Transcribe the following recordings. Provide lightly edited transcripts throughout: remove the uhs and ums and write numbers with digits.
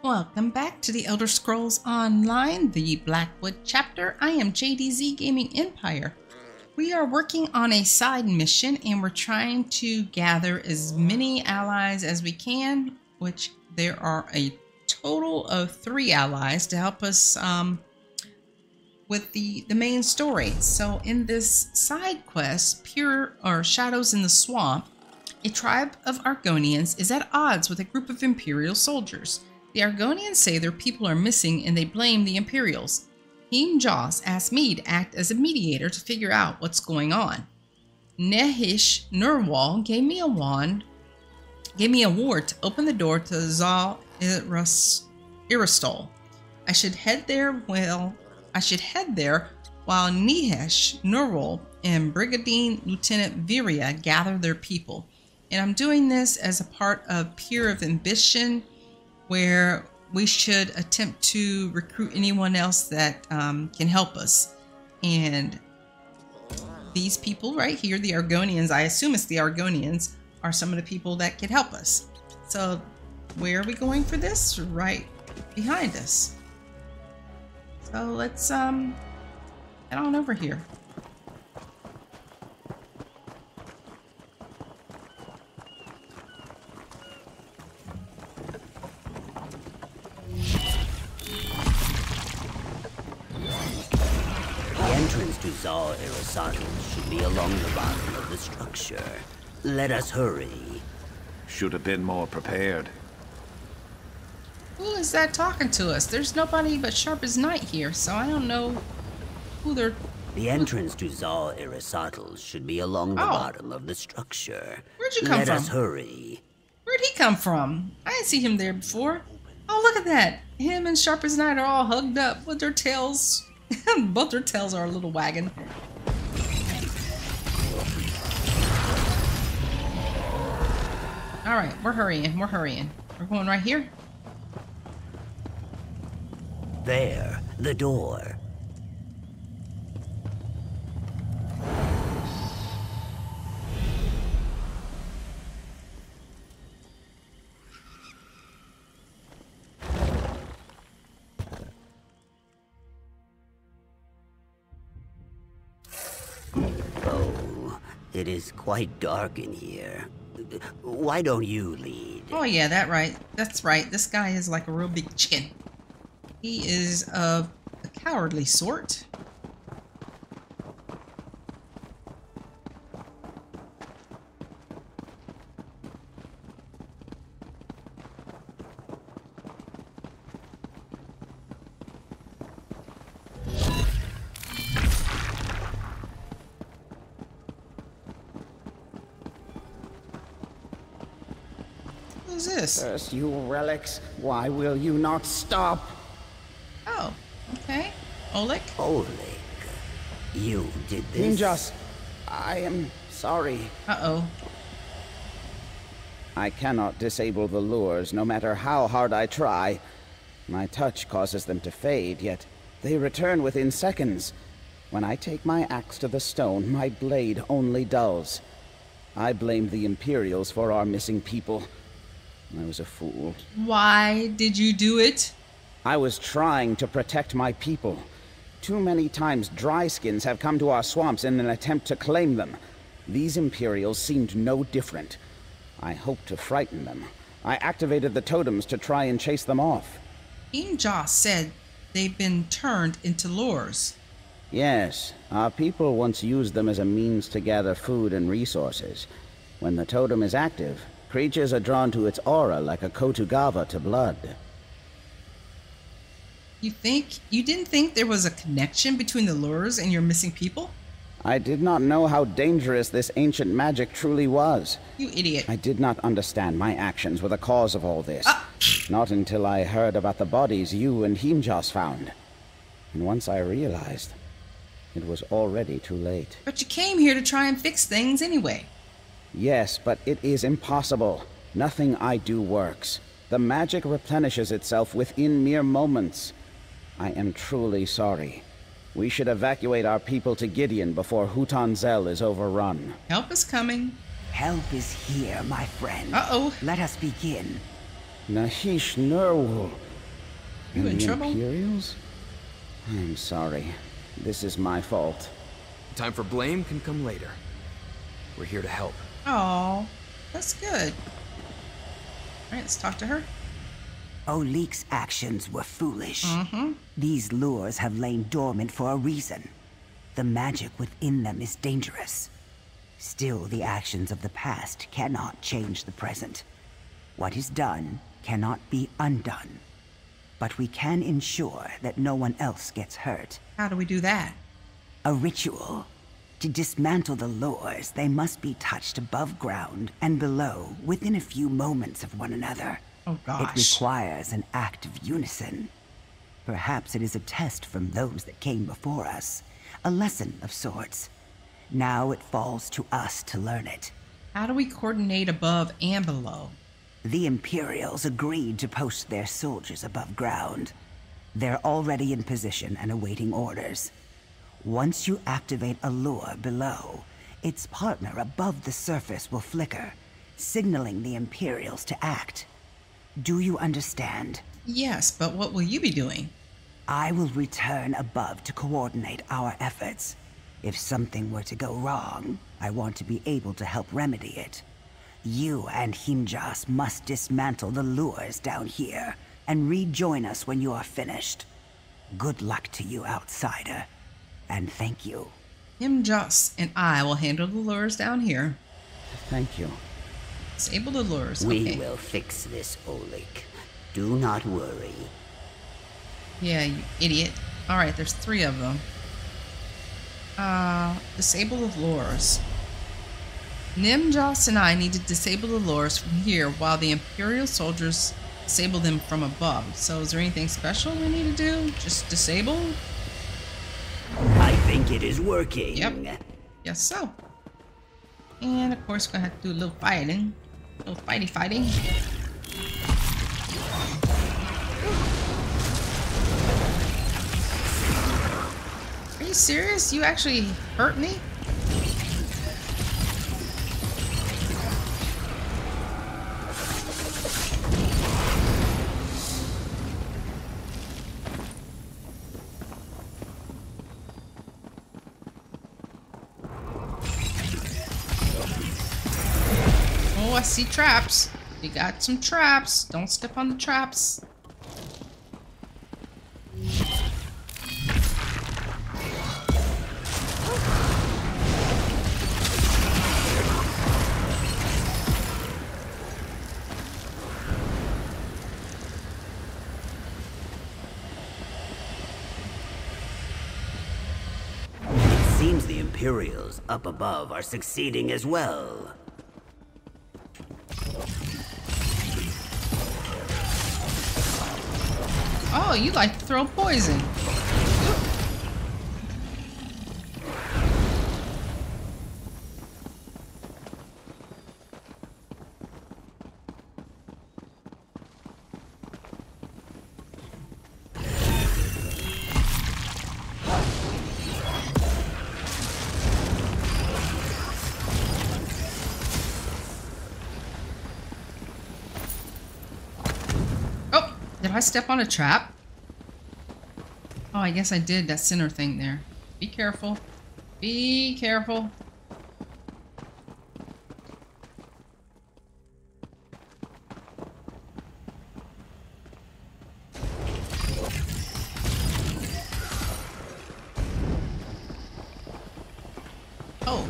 Welcome back to the Elder Scrolls Online, the Blackwood chapter. I am JDZ Gaming Empire. We are working on a side mission and we're trying to gather as many allies as we can, which there are a total of 3 allies to help us with the main story. So in this side quest, Shadows in the Swamp, a tribe of Argonians is at odds with a group of Imperial soldiers. The Argonians say their people are missing and they blame the Imperials. Heem Joss asked me to act as a mediator to figure out what's going on. Nehish Nurwal gave me a ward to open the door to Zal Iristol. I should head there while Nehish Nurwal and Brigadier Lieutenant Viria gather their people. And I'm doing this as a part of Peer of Ambition, where we should attempt to recruit anyone else that can help us. And these people right here, the Argonians, I assume it's the Argonians, are some of the people that can help us. So where are we going for this? Right behind us. So let's head on over here. Entrance to Zal Aristotle should be along the bottom of the structure. Let us hurry. Should have been more prepared. Who is that talking to us? There's nobody but Sharp as Night here, so I don't know who they're... The entrance to Zal Aristotle should be along the bottom of the structure. Where'd you come from? Let us hurry. Where'd he come from? I didn't see him there before. Oh, look at that. Him and Sharp as Night are all hugged up with their tails. Both their tails are a little wagging. Alright, we're hurrying. We're going right here. There, the door. Oh, it is quite dark in here. Why don't you lead? Oh yeah, that's right. This guy is like a real big chicken. He is of a cowardly sort. Who's this? Curse you relics, why will you not stop? Oh, okay. Oleg? Oleg, you did this? Ninjas, I am sorry. Uh-oh. I cannot disable the lures, no matter how hard I try. My touch causes them to fade, yet they return within seconds. When I take my axe to the stone, my blade only dulls. I blame the Imperials for our missing people. I was a fool. Why did you do it? I was trying to protect my people. Too many times dryskins have come to our swamps in an attempt to claim them. These Imperials seemed no different. I hoped to frighten them. I activated the totems to try and chase them off. Heem Joss said they've been turned into lures. Yes, our people once used them as a means to gather food and resources. When the totem is active, creatures are drawn to its aura like a Kotugava to blood. You didn't think there was a connection between the lures and your missing people? I did not know how dangerous this ancient magic truly was. You idiot. I did not understand my actions were the cause of all this. Not until I heard about the bodies you and Heem Joss found. And once I realized, it was already too late. But you came here to try and fix things anyway. Yes, but it is impossible. Nothing I do works. The magic replenishes itself within mere moments. I am truly sorry. We should evacuate our people to Gideon before Hutan Zel is overrun. Help is coming. Help is here, my friend. Uh-oh. Let us begin. Nahish Nurwul, You in the trouble? Imperials? I'm sorry. This is my fault. Time for blame can come later. We're here to help. Oh, that's good. All right, let's talk to her. Olik's actions were foolish. These lures have lain dormant for a reason. The magic within them is dangerous. Still, the actions of the past cannot change the present. What is done cannot be undone. But we can ensure that no one else gets hurt. How do we do that? A ritual. To dismantle the lures, they must be touched above ground and below within a few moments of one another. Oh It gosh. requires an act of unison. Perhaps it is a test from those that came before us, a lesson of sorts. Now it falls to us to learn it. How do we coordinate above and below? The Imperials agreed to post their soldiers above ground. They're already in position and awaiting orders. Once you activate a lure below, its partner above the surface will flicker, signaling the Imperials to act. Do you understand? Yes, but what will you be doing? I will return above to coordinate our efforts. If something were to go wrong, I want to be able to help remedy it. You and Himjas must dismantle the lures down here and rejoin us when you are finished. Good luck to you, outsider. And thank you. Just and I will handle the lures down here. Thank you. Disable the lures. We Okay. will fix this, Olik. Do not worry. Yeah, you idiot. All right, there's 3 of them. Disable the lures. Nimjas and I need to disable the lures from here while the Imperial soldiers disable them from above. So is there anything special we need to do? Just disable? I think it is working. Yep. Yes, so. And of course, we're gonna have to do a little fighting. A little fighting. Are you serious? You actually hurt me? Oh, I see traps. You got some traps. Don't step on the traps. It seems the Imperials up above are succeeding as well. Oh, you like to throw poison. Oh, did I step on a trap? Oh, I guess I did that center thing there. Be careful. Be careful. Oh.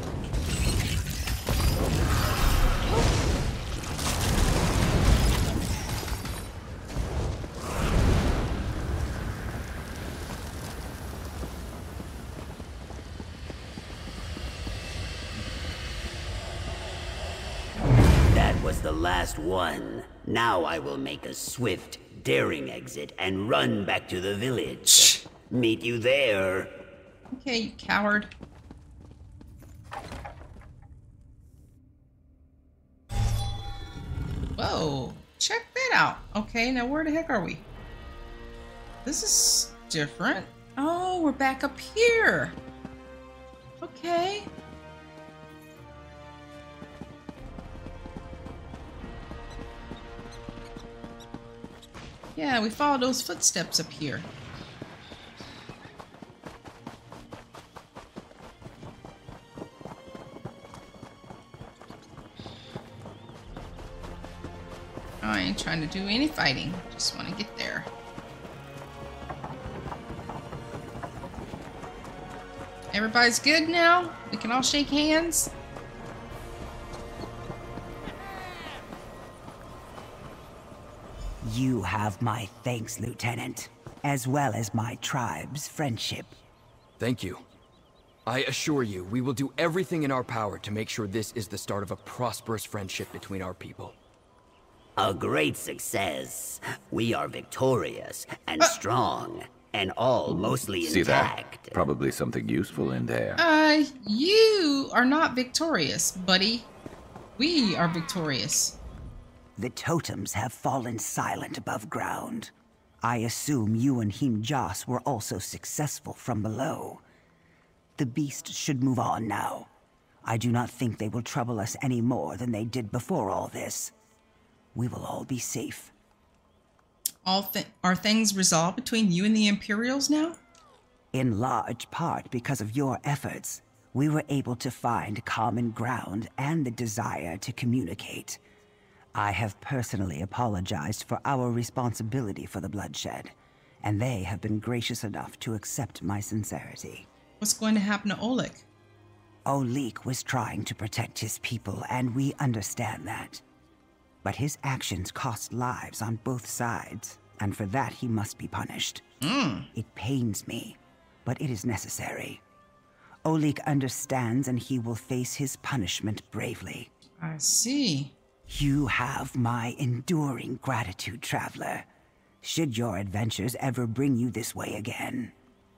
That was the last one. Now I will make a swift, daring exit and run back to the village. Meet you there. Okay, you coward. Whoa, check that out. Okay, now where the heck are we? This is different. Oh, we're back up here. Okay. Yeah, we followed those footsteps up here. I ain't trying to do any fighting. Just want to get there. Everybody's good now? We can all shake hands? You have my thanks, Lieutenant, as well as my tribe's friendship. Thank you. I assure you, we will do everything in our power to make sure this is the start of a prosperous friendship between our people. A great success. We are victorious and strong, and all mostly See intact. that? Probably something useful in there. You are not victorious, buddy. We are victorious. The totems have fallen silent above ground. I assume you and Himjas were also successful from below. The beast should move on now. I do not think they will trouble us any more than they did before all this. We will all be safe. Are things resolved between you and the Imperials now? In large part because of your efforts, we were able to find common ground and the desire to communicate. I have personally apologized for our responsibility for the bloodshed, and they have been gracious enough to accept my sincerity. What's going to happen to Oleg? Oleg was trying to protect his people, and we understand that. But his actions cost lives on both sides, and for that he must be punished. It pains me, but it is necessary. Oleg understands, and he will face his punishment bravely. I see. You have my enduring gratitude, traveler. Should your adventures ever bring you this way again,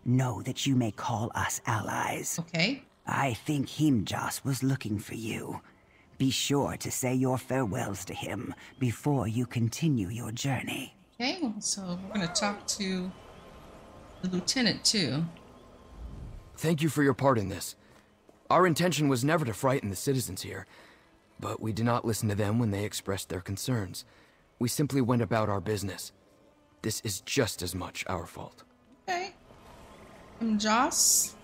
know that you may call us allies. Okay. I think Himjas was looking for you. Be sure to say your farewells to him before you continue your journey. Okay, so we're going to talk to the lieutenant too. Thank you for your part in this. Our intention was never to frighten the citizens here, but we did not listen to them when they expressed their concerns. We simply went about our business. This is just as much our fault. Okay. Joss?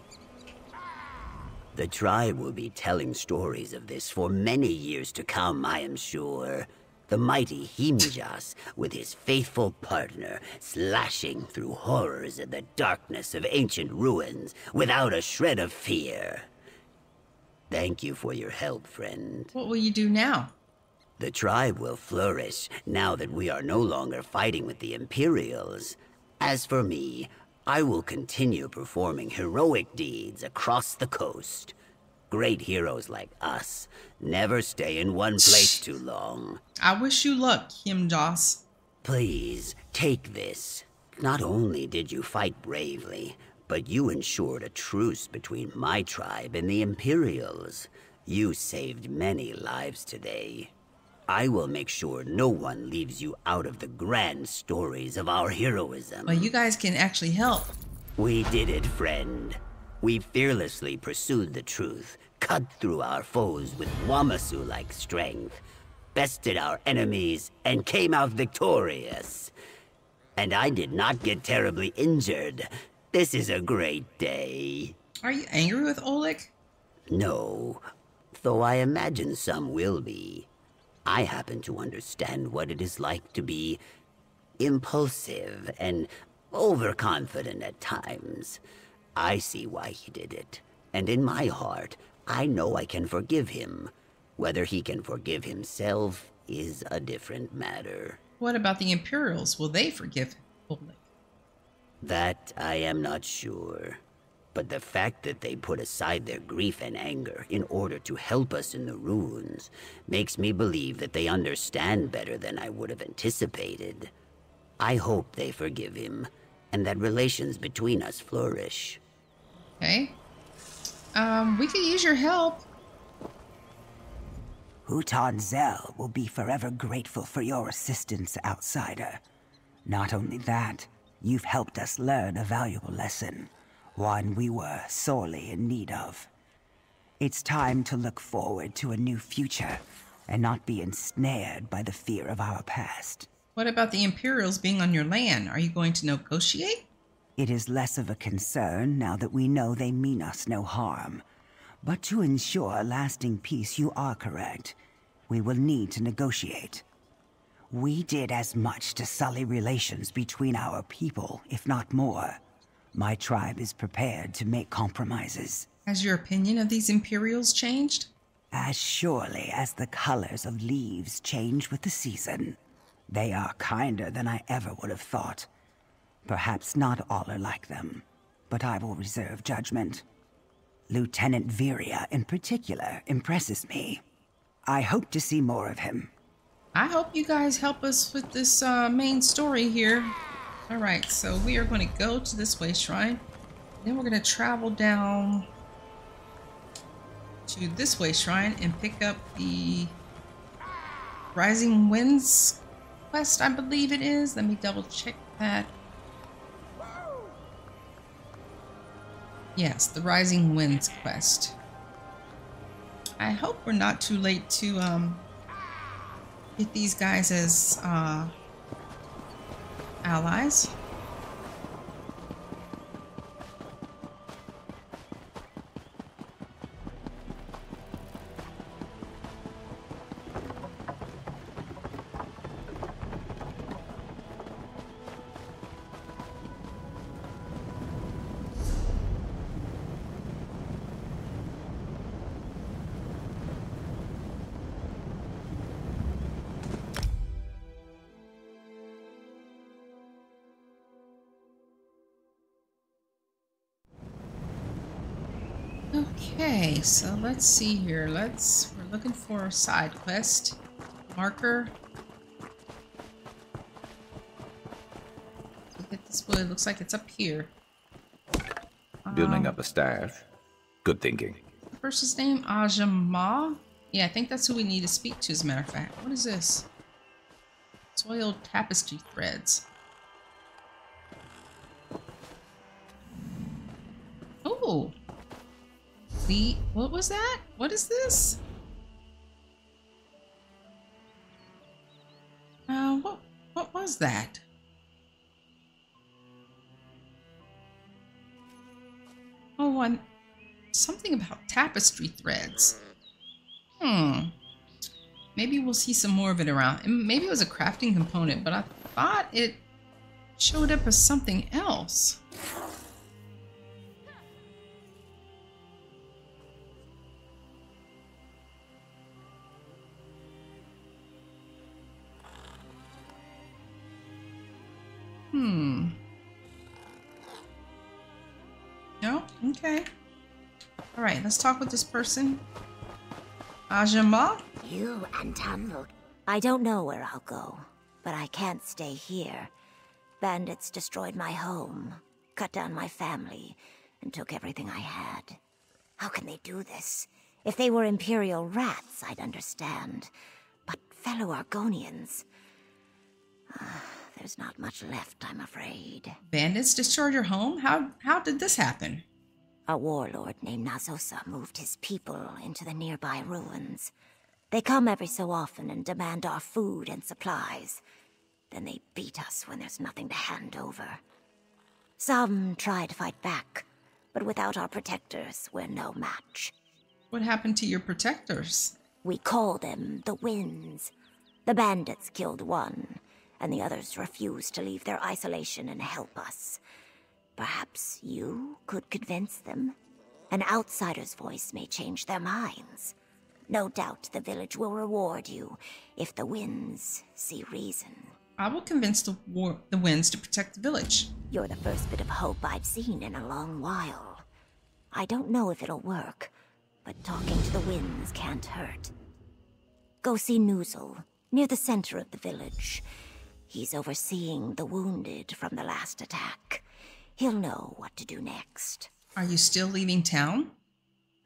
The tribe will be telling stories of this for many years to come, I am sure. The mighty Himjas, with his faithful partner, slashing through horrors in the darkness of ancient ruins without a shred of fear. Thank you for your help, friend. What will you do now? The tribe will flourish now that we are no longer fighting with the Imperials. As for me, I will continue performing heroic deeds across the coast. Great heroes like us never stay in one place too long. I wish you luck, Joss. Please, take this. Not only did you fight bravely, but you ensured a truce between my tribe and the Imperials. You saved many lives today. I will make sure no one leaves you out of the grand stories of our heroism. Well, you guys can actually help. We did it, friend. We fearlessly pursued the truth, cut through our foes with Wamasu-like strength, bested our enemies, and came out victorious. And I did not get terribly injured. This is a great day. Are you angry with Oleg? No, though I imagine some will be. I happen to understand what it is like to be impulsive and overconfident at times. I see why he did it, and in my heart, I know I can forgive him. Whether he can forgive himself is a different matter. What about the Imperials? Will they forgive Oleg? That I am not sure. But the fact that they put aside their grief and anger in order to help us in the ruins makes me believe that they understand better than I would have anticipated. I hope they forgive him, and that relations between us flourish. Okay. We could use your help. Hutan Zel will be forever grateful for your assistance, outsider. Not only that, you've helped us learn a valuable lesson. One we were sorely in need of. It's time to look forward to a new future, and not be ensnared by the fear of our past. What about the Imperials being on your land? Are you going to negotiate? It is less of a concern now that we know they mean us no harm. But to ensure lasting peace, you are correct. We will need to negotiate. We did as much to sully relations between our people, if not more. My tribe is prepared to make compromises. Has your opinion of these Imperials changed? As surely as the colors of leaves change with the season. They are kinder than I ever would have thought. Perhaps not all are like them, but I will reserve judgment. Lieutenant Viria in particular impresses me. I hope to see more of him. I hope you guys help us with this main story here. Alright, so we are going to go to this way shrine. Then we're going to travel down to this way shrine and pick up the Rising Winds quest, I believe it is. Let me double check that. Yes, the Rising Winds quest. I hope we're not too late to get these guys as allies. Okay, so let's see here. We're looking for a side quest. Marker. Look at this wood. It looks like it's up here. Building up a stash. Good thinking. The person's name? Ajama? Yeah, I think that's who we need to speak to, as a matter of fact. What is this? Soiled tapestry threads. Oh! What was that? What is this? What was that? Oh, something about tapestry threads. Maybe we'll see some more of it around. Maybe it was a crafting component, but I thought it showed up as something else. No? Okay. Alright, let's talk with this person. Ajama? You and Tamriel. I don't know where I'll go, but I can't stay here. Bandits destroyed my home, cut down my family, and took everything I had. How can they do this? If they were Imperial rats, I'd understand. But fellow Argonians... there's not much left, I'm afraid. Bandits destroyed your home? How did this happen? A warlord named Nazosa moved his people into the nearby ruins. They come every so often and demand our food and supplies. Then they beat us when there's nothing to hand over. Some try to fight back, but without our protectors, we're no match. What happened to your protectors? We call them the Winds. The bandits killed one, and the others refused to leave their isolation and help us. Perhaps you could convince them? An outsider's voice may change their minds. No doubt the village will reward you if the Winds see reason. I will convince the Winds to protect the village. You're the first bit of hope I've seen in a long while. I don't know if it'll work, but talking to the Winds can't hurt. Go see Nuzel, near the center of the village. He's overseeing the wounded from the last attack. He'll know what to do next. Are you still leaving town?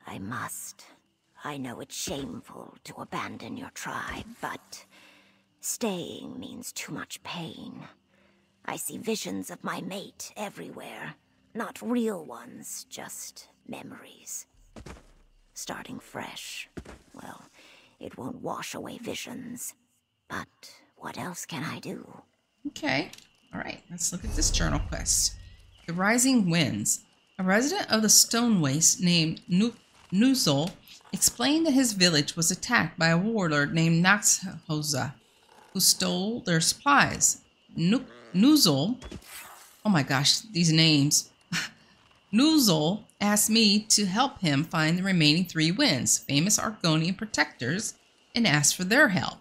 I must. I know it's shameful to abandon your tribe, but staying means too much pain. I see visions of my mate everywhere. Not real ones, just memories. Starting fresh, well, it won't wash away visions. But What else can I do? Okay. All right. Let's look at this journal quest. The Rising Winds. A resident of the Stone Waste named Nuzul explained that his village was attacked by a warlord named Naxhoza, who stole their supplies. Nuzul, oh my gosh, these names. Nuzul asked me to help him find the remaining 3 winds, famous Argonian protectors, and asked for their help.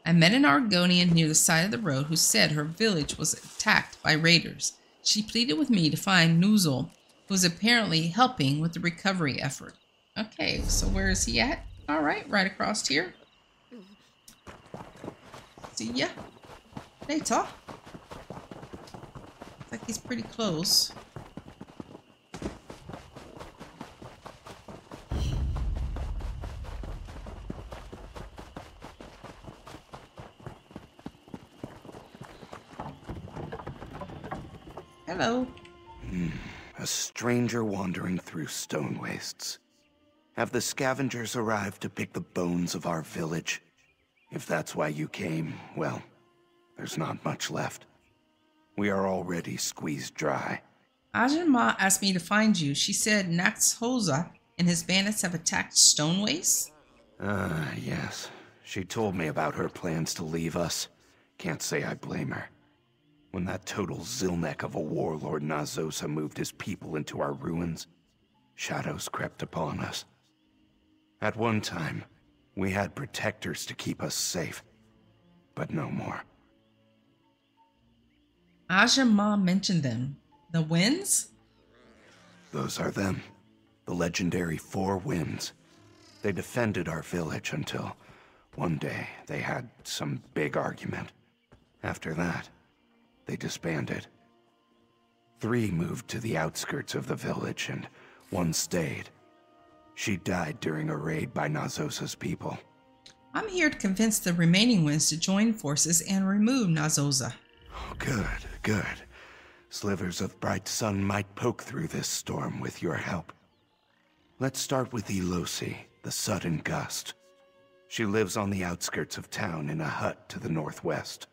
I met an Argonian near the side of the road who said her village was attacked by raiders. She pleaded with me to find Nuzul, who was apparently helping with the recovery effort. Okay, so where is he at? All right across here. See ya later. Looks like he's pretty close. Hello. A stranger wandering through stone wastes. Have the scavengers arrived to pick the bones of our village? If that's why you came, well, there's not much left. We are already squeezed dry. Ajahn asked me to find you. She said Naxhoza and his bandits have attacked Stone Waste. Yes. She told me about her plans to leave us. Can't say I blame her. When that total Zilnek of a warlord Nazosa moved his people into our ruins, shadows crept upon us. At one time, we had protectors to keep us safe, but no more. Ajahn mentioned them. The winds? Those are them. The legendary 4 winds. They defended our village until one day they had some big argument. After that, they disbanded. 3 moved to the outskirts of the village, and 1 stayed. She died during a raid by Nazosa's people. I'm here to convince the remaining winds to join forces and remove Nazosa. Oh, good. Slivers of bright sun might poke through this storm with your help. Let's start with Elosi, the sudden gust. She lives on the outskirts of town in a hut to the northwest.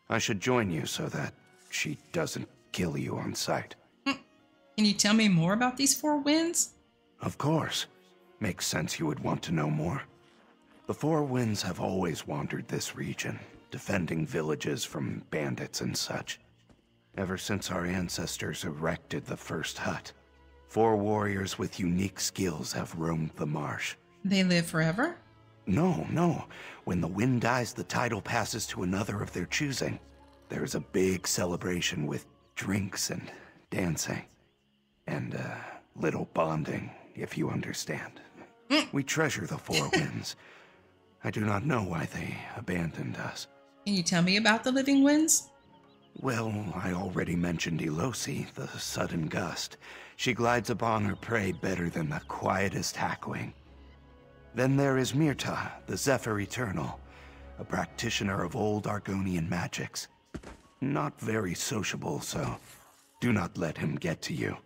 I should join you so that she doesn't kill you on sight. Can you tell me more about these 4 winds? Of course. Makes sense you would want to know more. The 4 winds have always wandered this region, defending villages from bandits and such. Ever since our ancestors erected the first hut, 4 warriors with unique skills have roamed the marsh. They live forever? No. When the wind dies, the title passes to another of their choosing. There's a big celebration with drinks and dancing. And little bonding, if you understand. We treasure the 4 winds. I do not know why they abandoned us. Can you tell me about the living winds? Well, I already mentioned Elosi, the sudden gust. She glides upon her prey better than the quietest hackling. Then there is Mirta, the Zephyr Eternal, a practitioner of old Argonian magics. Not very sociable, so do not let him get to you.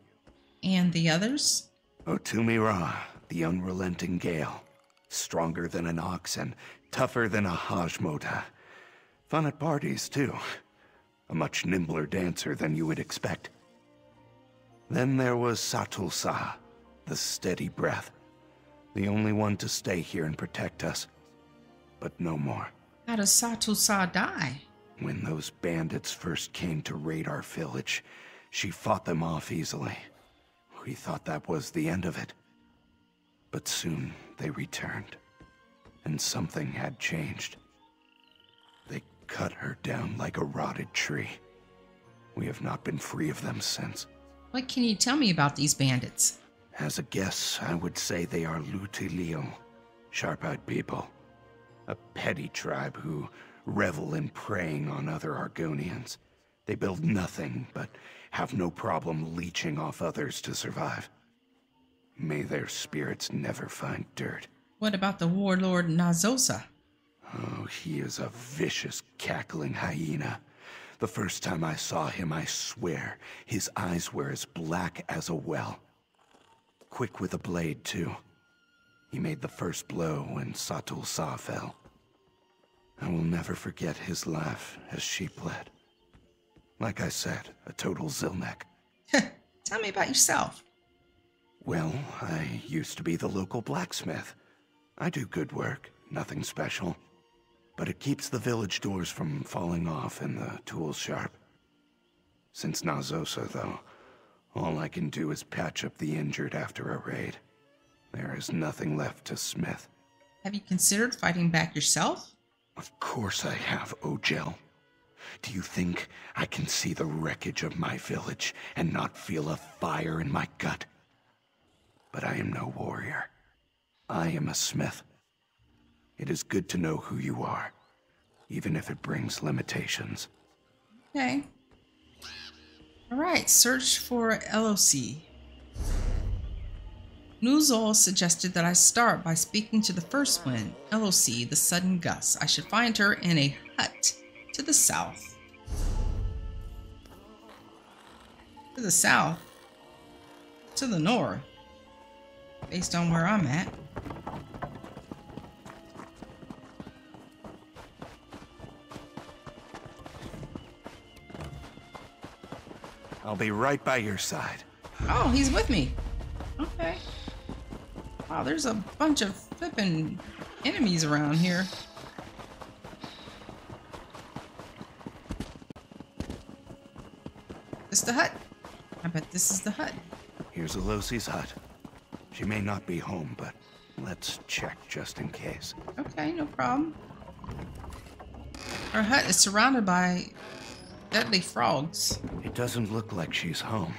And the others? Otumi Ra, the unrelenting gale. Stronger than an ox and tougher than a Hajmota. Fun at parties, too. A much nimbler dancer than you would expect. Then there was Satulsa, the steady breath. The only one to stay here and protect us. But no more. How does Satulsa die? When those bandits first came to raid our village, she fought them off easily. We thought that was the end of it. But soon they returned. And something had changed. They cut her down like a rotted tree. We have not been free of them since. What can you tell me about these bandits? As a guess, I would say they are Lutilio, sharp-eyed people. A petty tribe who revel in preying on other Argonians. They build nothing, but have no problem leeching off others to survive. May their spirits never find dirt. What about the warlord Nazosa? Oh, he is a vicious, cackling hyena. The first time I saw him, I swear, his eyes were as black as a well. Quick with a blade, too. He made the first blow when Satulsa fell. I will never forget his laugh as she bled. Like I said, a total Zilnek. Tell me about yourself. Well, I used to be the local blacksmith. I do good work, nothing special. But it keeps the village doors from falling off and the tools sharp. Since Nazosa, though, all I can do is patch up the injured after a raid. There is nothing left to smith. Have you considered fighting back yourself? Of course I have, Ojel. Do you think I can see the wreckage of my village and not feel a fire in my gut? But I am no warrior. I am a smith. It is good to know who you are, even if it brings limitations. Okay. Alright, search for LOC. Nuzul suggested that I start by speaking to the first wind, LOC, the sudden gust. I should find her in a hut to the south. To the south? To the north? Based on where I'm at. I'll be right by your side. Oh, he's with me. Okay. Wow, there's a bunch of flippin' enemies around here. This the hut? I bet this is the hut. Here's Elosi's hut. She may not be home, but let's check just in case. Okay, no problem. Our hut is surrounded by deadly frogs. It doesn't look like she's home.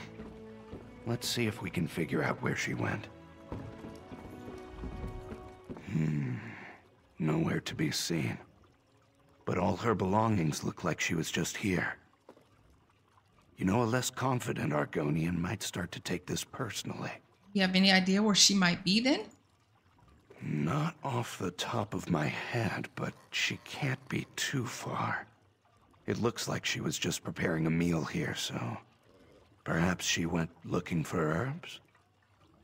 Let's see if we can figure out where she went. Nowhere to be seen. But all her belongings look like she was just here. You know, a less confident Argonian might start to take this personally. You have any idea where she might be then? Not off the top of my head, but she can't be too far. It looks like she was just preparing a meal here, so perhaps she went looking for herbs?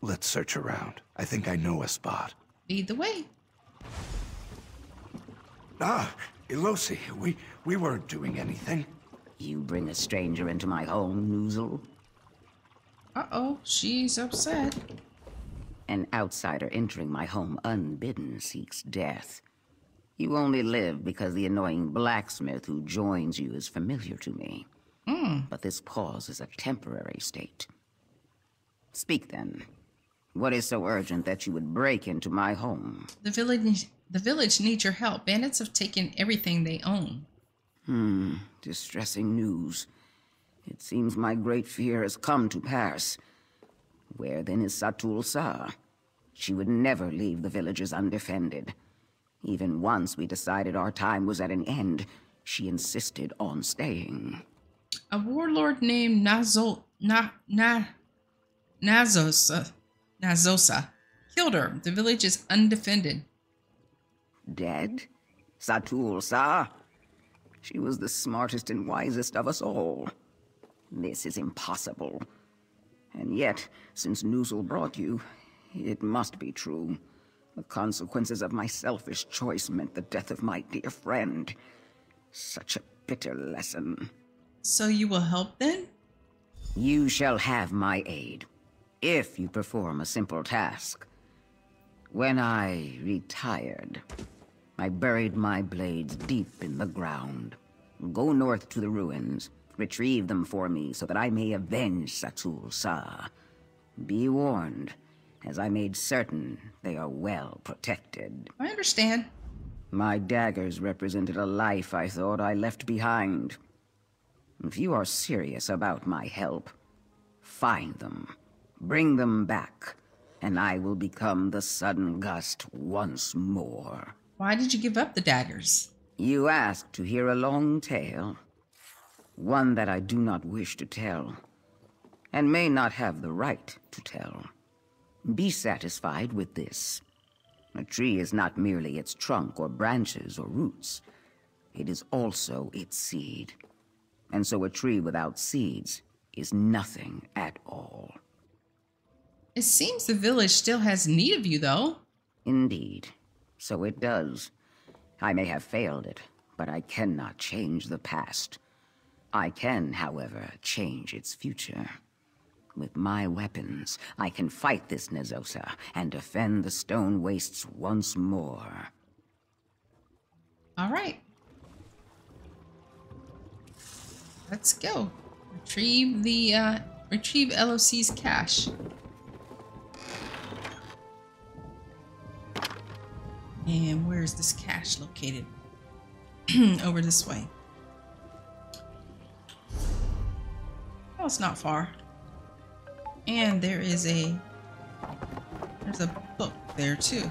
Let's search around. I think I know a spot. Lead the way. Ah, Elosi, we weren't doing anything. You bring a stranger into my home, Nuzul? Uh-oh, she's upset. An outsider entering my home unbidden seeks death. You only live because the annoying blacksmith who joins you is familiar to me. But this pause is a temporary state. Speak then. What is so urgent that you would break into my home? The village needs your help. Bandits have taken everything they own. Distressing news. It seems my great fear has come to pass. Where then is Satul Sa? She would never leave the villages undefended. Even once we decided our time was at an end, she insisted on staying. A warlord named Nazosa killed her. The village is undefended. Dead? Satul Sa? She was the smartest and wisest of us all. This is impossible. And yet, since Nuzul brought you, it must be true. The consequences of my selfish choice meant the death of my dear friend. Such a bitter lesson. So you will help then? You shall have my aid, if you perform a simple task. When I retired, I buried my blades deep in the ground. Go north to the ruins, retrieve them for me so that I may avenge Satul Sa. Be warned, as I made certain they are well protected. I understand. My daggers represented a life I thought I left behind. If you are serious about my help, find them, bring them back, and I will become the sudden gust once more. Why did you give up the daggers? You asked to hear a long tale, one that I do not wish to tell, and may not have the right to tell. Be satisfied with this. A tree is not merely its trunk or branches or roots. It is also its seed. And so a tree without seeds is nothing at all. It seems the village still has need of you, though. Indeed, so it does. I may have failed it, but I cannot change the past. I can, however, change its future. With my weapons, I can fight this Nezosa and defend the stone wastes once more. All right. Let's go. Retrieve the retrieve LOC's cache. And where is this cache located? Over this way. Oh, it's not far. And there's a book there too.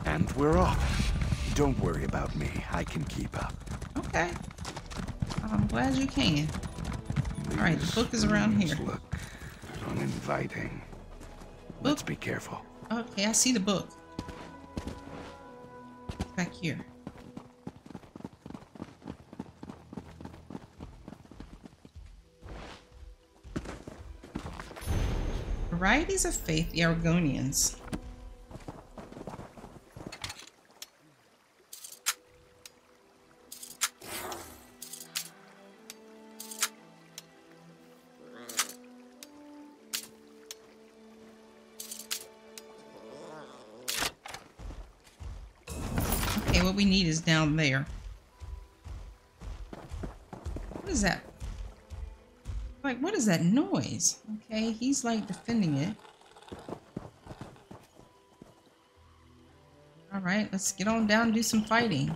And we're off. Don't worry about me. I can keep up. Okay. I'm glad you can. All right, the book is around here. Look uninviting. Let's be careful. Okay, I see the book. Back here. Varieties of Faith, the Argonians. Okay, what we need is down there. What is that? Like, what is that noise? Okay, he's like defending it. All right, let's get on down and do some fighting.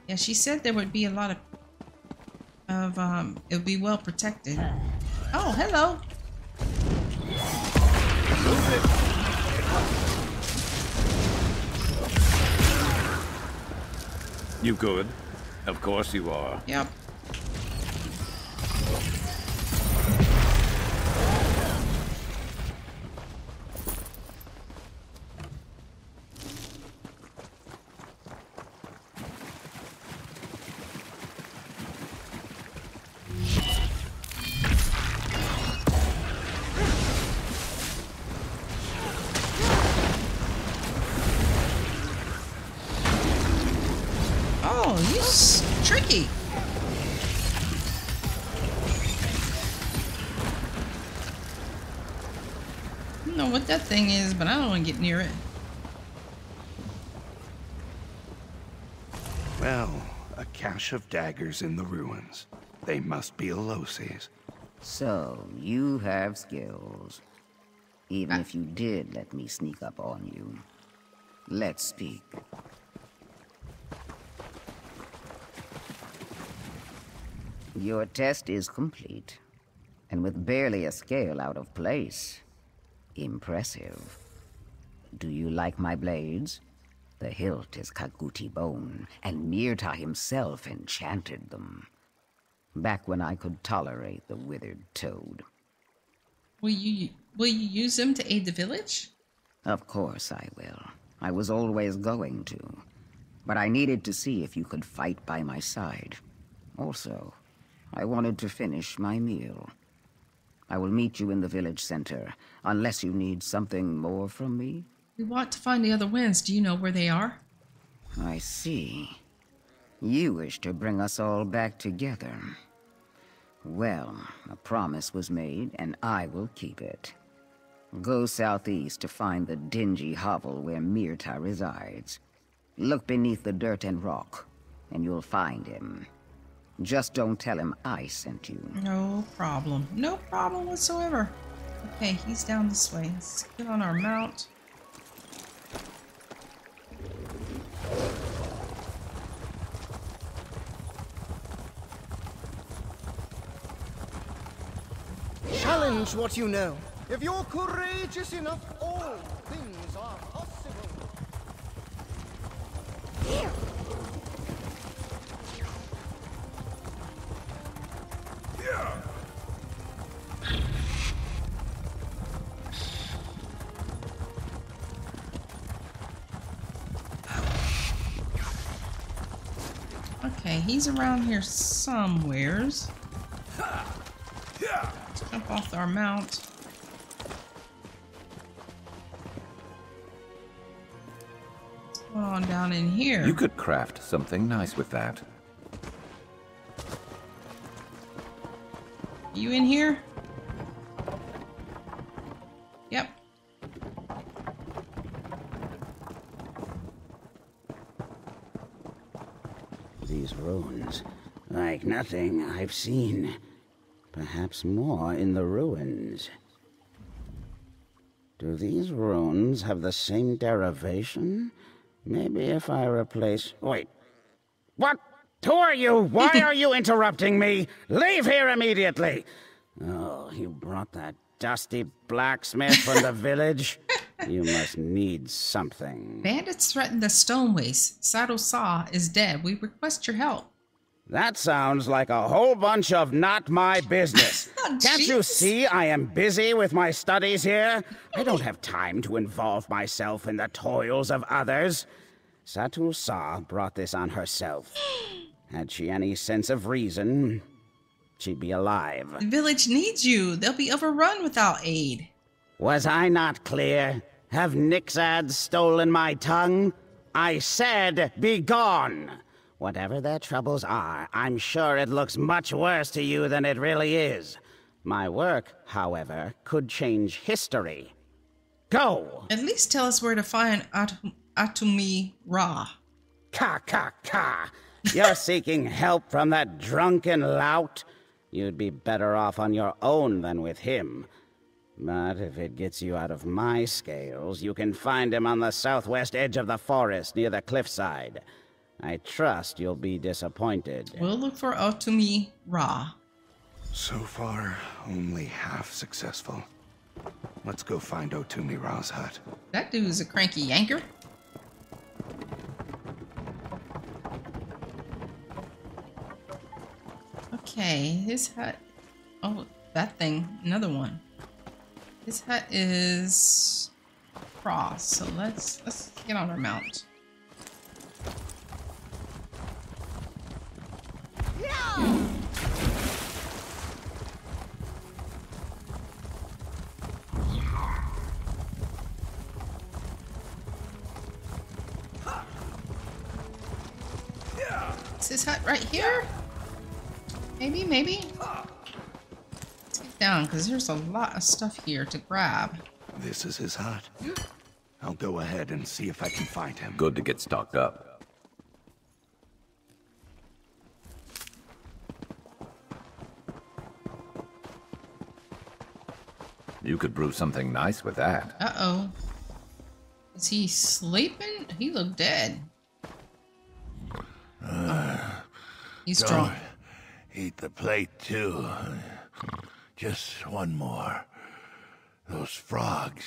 Yeah, she said there would be a lot of it would be well protected. Oh, hello. You good? Of course you are. Yep. Oh, he's tricky. I don't know what that thing is, but I don't want to get near it. Well, a cache of daggers in the ruins. They must be Elosi's. So, you have skills. Even if you did let me sneak up on you. Let's speak. Your test is complete, and with barely a scale out of place. Impressive. Do you like my blades? The hilt is Kaguti bone, and Myrta himself enchanted them. Back when I could tolerate the withered toad. Will you use them to aid the village? Of course I will. I was always going to. But I needed to see if you could fight by my side. Also, I wanted to finish my meal. I will meet you in the village center, unless you need something more from me. We want to find the other winds. Do you know where they are? I see. You wish to bring us all back together. Well, a promise was made, and I will keep it. Go southeast to find the dingy hovel where Myrta resides. Look beneath the dirt and rock, and you'll find him. Just don't tell him I sent you. No problem. No problem whatsoever. Okay, he's down this way. Let's get on our mount. Challenge what you know. If you're courageous enough, all things are possible. Okay, he's around here somewheres. Jump off our mount. What's going on down in here? You could craft something nice with that. You in here? Yep. These ruins, like nothing I've seen. Perhaps more in the ruins. Do these runes have the same derivation? Maybe if I replace... Wait. What? Who are you? Why are you interrupting me? Leave here immediately! Oh, you brought that dusty blacksmith from the village? You must need something. Bandits threaten the Stoneways. Saddle Saw is dead. We request your help. That sounds like a whole bunch of not my business. Oh, Can't you see I am busy with my studies here? I don't have time to involve myself in the toils of others. Satu Sa brought this on herself. Had she any sense of reason, she'd be alive. The village needs you. They'll be overrun without aid. Was I not clear? Have Nixads stolen my tongue? I said, be gone! Whatever their troubles are, I'm sure it looks much worse to you than it really is. My work, however, could change history. Go! At least tell us where to find Atumi Ra. Ka ka ka! You're seeking help from that drunken lout? You'd be better off on your own than with him. But if it gets you out of my scales, you can find him on the southwest edge of the forest near the cliffside. I trust you'll be disappointed. We'll look for Atumi Ra. So far, only half successful. Let's go find Otumi Ra's hut. That dude's a cranky yanker. Okay, his hut. Oh, that thing. Another one. His hut is cross. So let's get on our mount. Is his hut right here? Maybe. Let's get down, because there's a lot of stuff here to grab. This is his hut. I'll go ahead and see if I can find him. Good to get stocked up. You could brew something nice with that. Uh-oh. Is he sleeping? He looked dead. He's drunk. Eat the plate, too. Just one more. Those frogs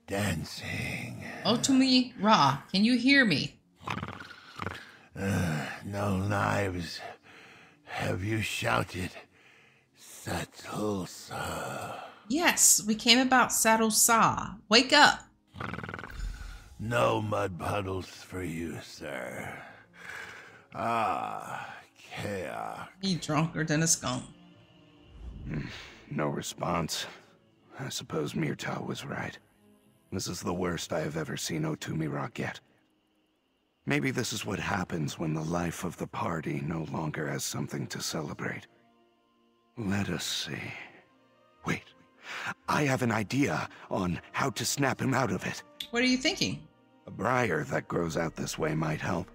dancing. Otumi Ra, can you hear me? No knives. Have you shouted? Satulsa. Yes, we came about Saddle Saw. Wake up. No mud puddles for you, sir. Ah, chaos. He drunker than a skunk. No response. I suppose Myrtal was right. This is the worst I have ever seen Otumi Ra get. Maybe this is what happens when the life of the party no longer has something to celebrate. Let us see. Wait, I have an idea on how to snap him out of it. What are you thinking? A briar that grows out this way might help.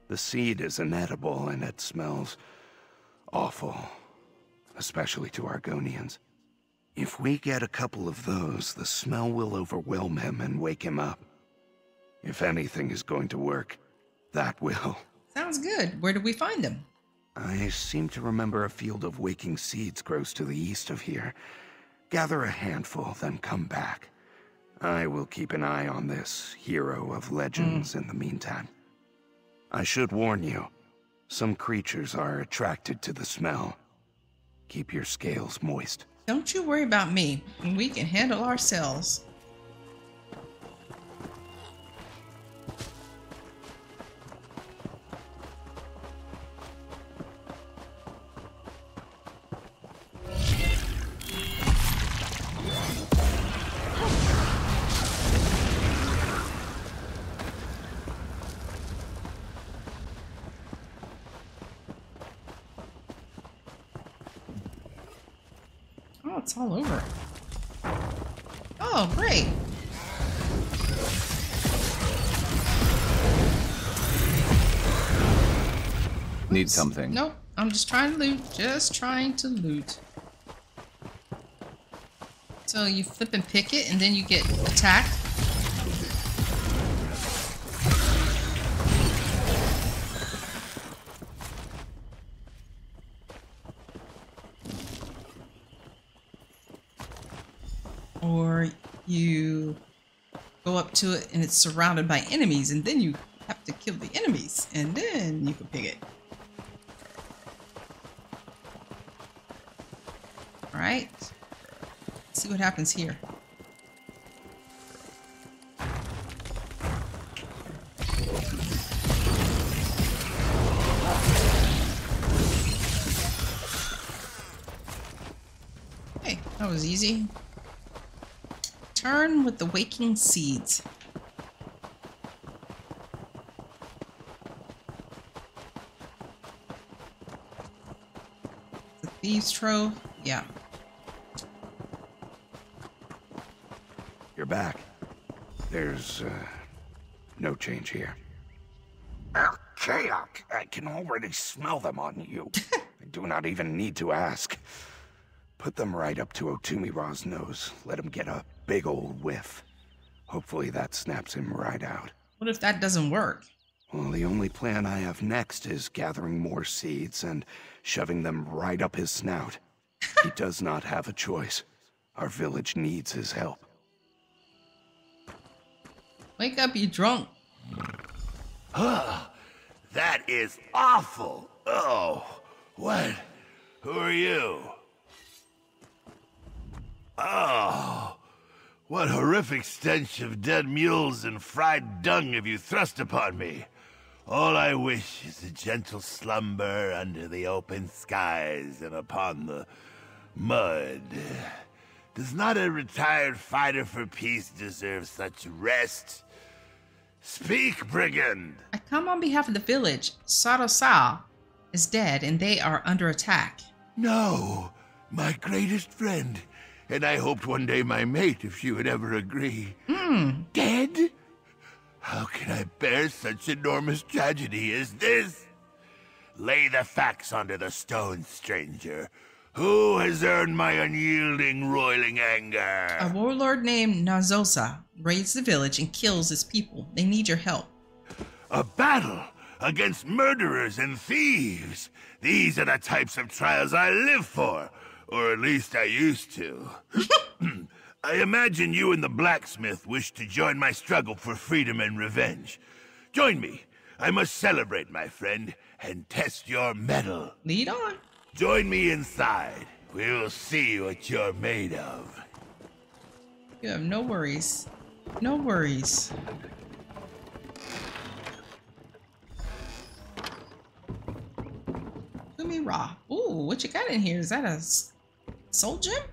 The seed is inedible and it smells awful, especially to Argonians. If we get a couple of those, the smell will overwhelm him and wake him up. If anything is going to work, that will. Sounds good. Where do we find them? I seem to remember a field of waking seeds grows to the east of here. Gather a handful, then come back. I will keep an eye on this hero of legends in the meantime. I should warn you, some creatures are attracted to the smell. Keep your scales moist. Don't you worry about me. We can handle ourselves. It's all over. Oh, great. Need Oops. something. Nope. I'm just trying to loot. Just trying to loot. So you flip and pick it, and then you get attacked. Or you go up to it and it's surrounded by enemies, and then you have to kill the enemies, and then you can pick it. Alright. Let's see what happens here. Hey, that was easy. Turn with the waking seeds. The thieves' trove, yeah. You're back. There's, no change here. Archaic! I can already smell them on you. I do not even need to ask. Put them right up to Otumira's nose. Let him get a big old whiff. Hopefully that snaps him right out. What if that doesn't work? Well, the only plan I have next is gathering more seeds and shoving them right up his snout. He does not have a choice. Our village needs his help. Wake up, you drunk. That is awful. Oh, what? Who are you? Oh, what horrific stench of dead mules and fried dung have you thrust upon me? All I wish is a gentle slumber under the open skies and upon the mud. Does not a retired fighter for peace deserve such rest? Speak, brigand! I come on behalf of the village. Sarosal is dead and they are under attack. No, my greatest friend. And I hoped one day my mate, if she would ever agree. Dead? How can I bear such enormous tragedy as this? Lay the facts onto the stone, stranger. Who has earned my unyielding, roiling anger? A warlord named Nazosa raids the village and kills his people. They need your help. A battle against murderers and thieves. These are the types of trials I live for. Or at least I used to. I imagine you and the blacksmith wish to join my struggle for freedom and revenge. Join me. I must celebrate, my friend, and test your mettle. Lead on. Join me inside. We will see what you're made of. You have no worries. No worries. Ra. Ooh, what you got in here? Is that a soul gem?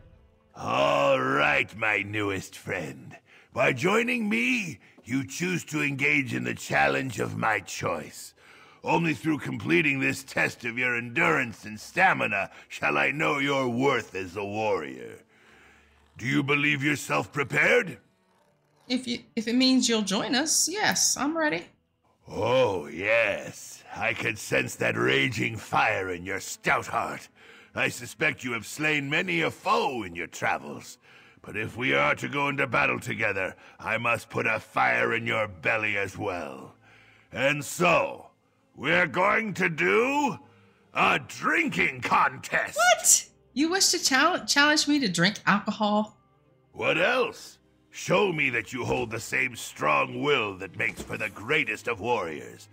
All right, my newest friend. By joining me, you choose to engage in the challenge of my choice. Only through completing this test of your endurance and stamina shall I know your worth as a warrior. Do you believe yourself prepared? If it means you'll join us, yes, I'm ready. Oh, yes. I can sense that raging fire in your stout heart. I suspect you have slain many a foe in your travels. But if we are to go into battle together, I must put a fire in your belly as well. And so, we're going to do a drinking contest. What? You wish to challenge me to drink alcohol? What else? Show me that you hold the same strong will that makes for the greatest of warriors.